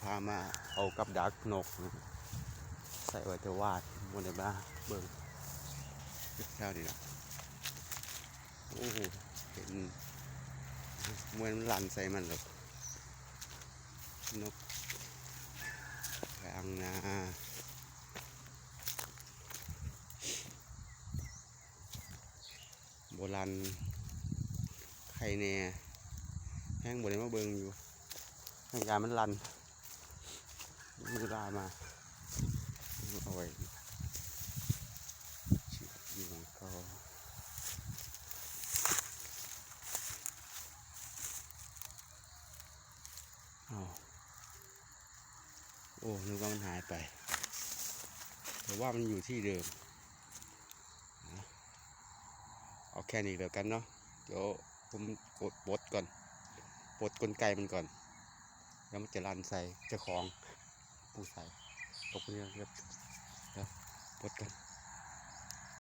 พามาเอากับดักนกใส่ไว้แต่วาดบนในบ้านเบิ่งเช้านี่นะโอ้เห็นมวยมันลั่นใส่มันหรอกนกกลางนาโบราณไข่แน่แห้งบนในมาเบิ่งอยู่ให้การมันลั่นมือลามาเอาไว้อยู่ก็โอ้นึกว่ามันหายไปแต่ว่ามันอยู่ที่เดิมเอาแค่นี้แล้วกันเนาะเดี๋ยวผมกดปลดก่อนปลดกลไกมันก่อนแล้วมันจะรันใส่เจ้าของผู้ใส่ตกเรื่องครับเดี๋ยวปลดกัน